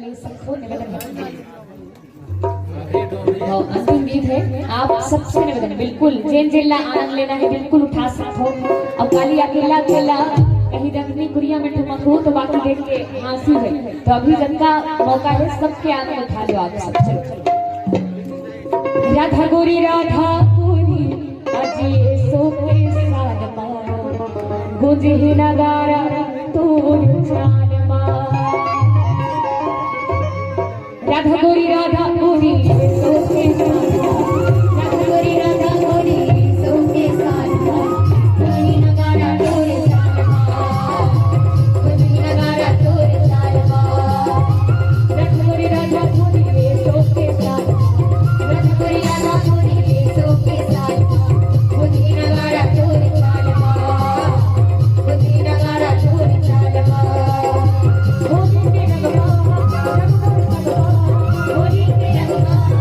लिए सबको निवेदन है। तो अंतिम गीत है, आप सबसे निवेदन बिल्कुल जेन जिला आनंद लेना है, बिल्कुल उठा सकते हो। अब काली अकेला अकेला कहीं रखनी गुड़िया में ठुमक हो तो बाकी देख के हंसी है, तो अभी जनता मौका है, सबके आगे उठा लो आप सब। चलो राधा गोरी अजी सोके साथ गुंजे नगारा तोर चाल माँ। राधा गोरी सोके राधा गोरी सोके साथ गुंजे नगारा तोर चाल माँ, गुंजे नगारा तोर चाल माँ। राधा गोरी सोके साथ, राधा गोरी सोके साथ गुंजे नगारा तोर चाल माँ, गुंजे नगारा तोर चाल माँ। होली के रंगवा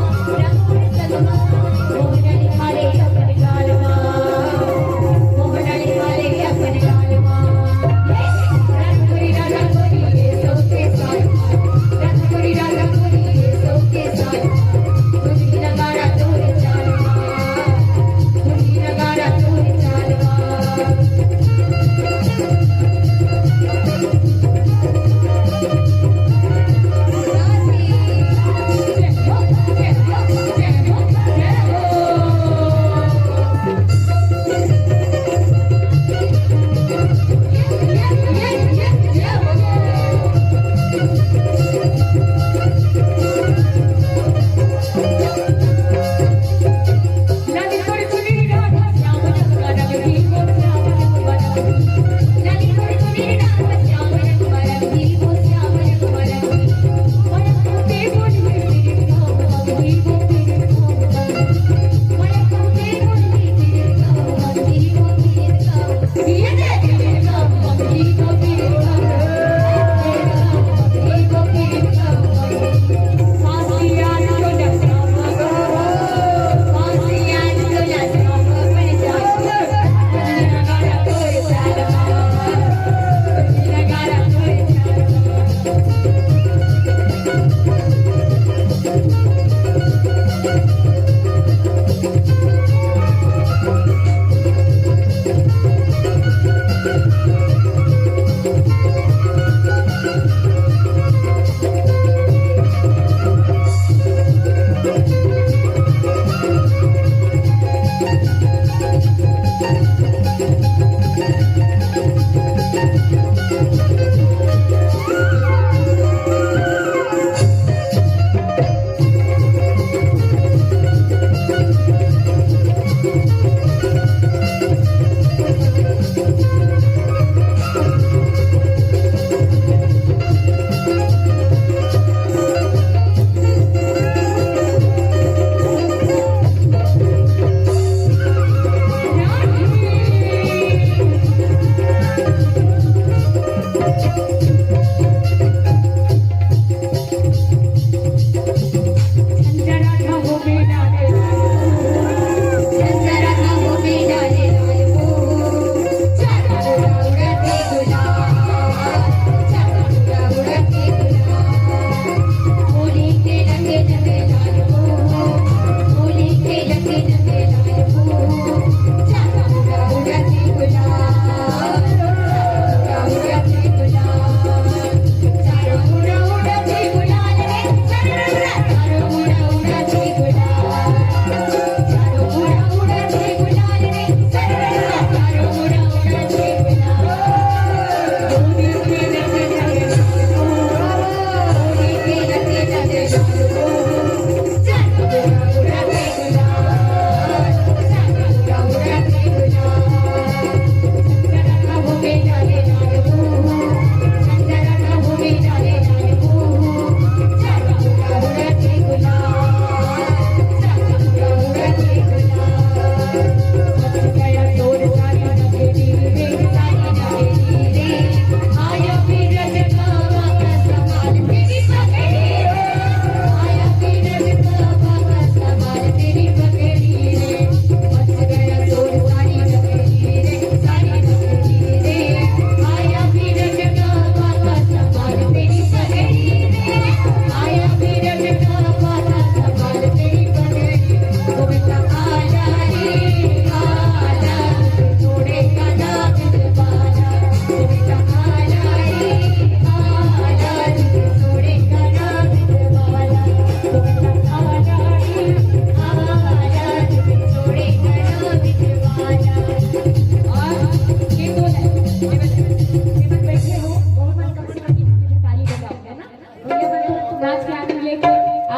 नाच के आनंद लेके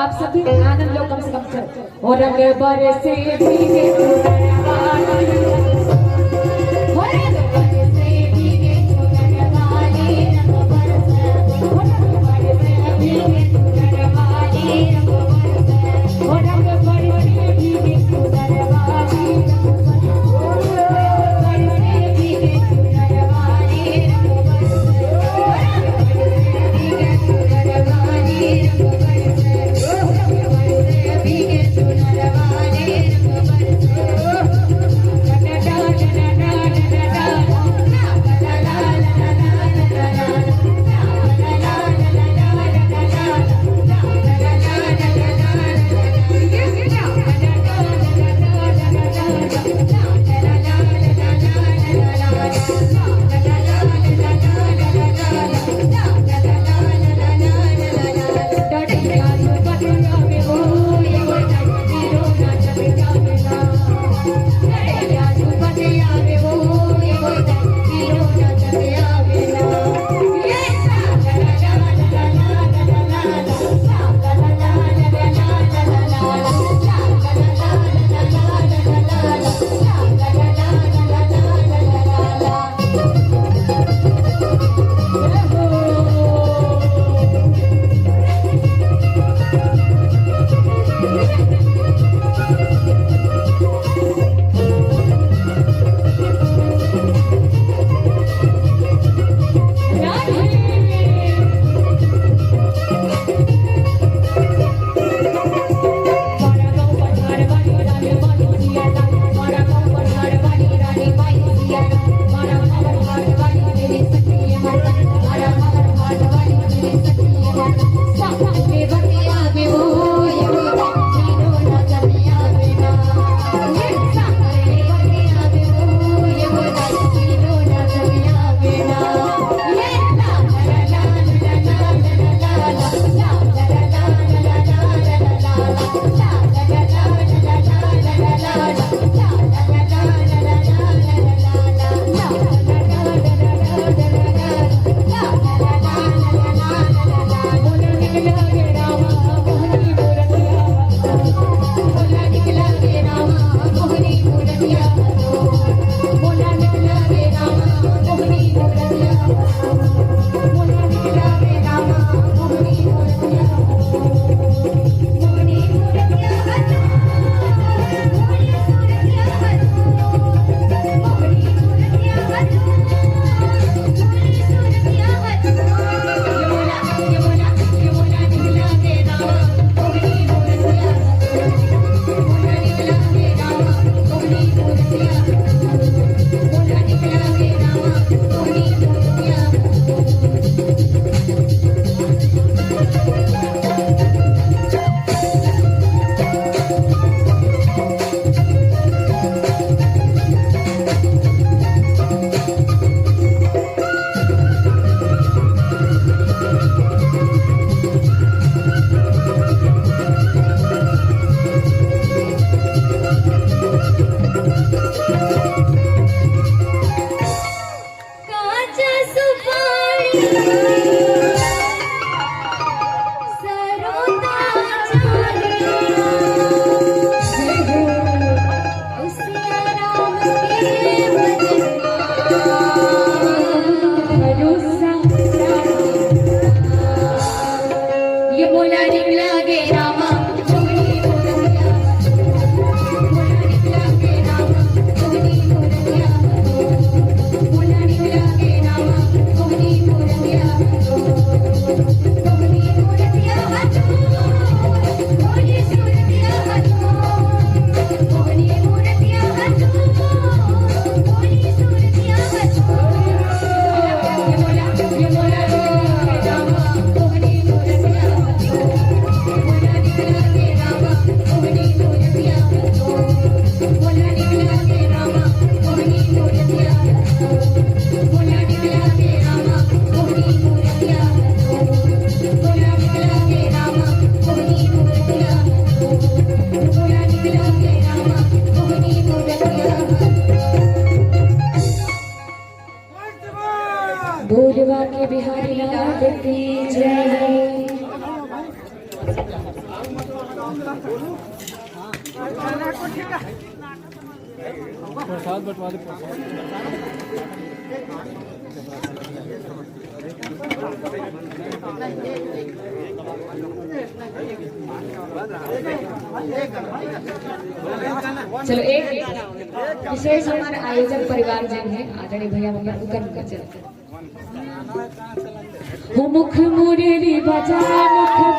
आप सभी आनंद लो कम से कम से। और रंग बरसे भीगे बोलवा के बिहारी लाल की जय। प्रसाद बंटवा दे। चलो एक विशेष हमारे आयोजक परिवार जन है आदरणीय भैया मम्मी उकर चलते मुख मुरेरी बजा मुख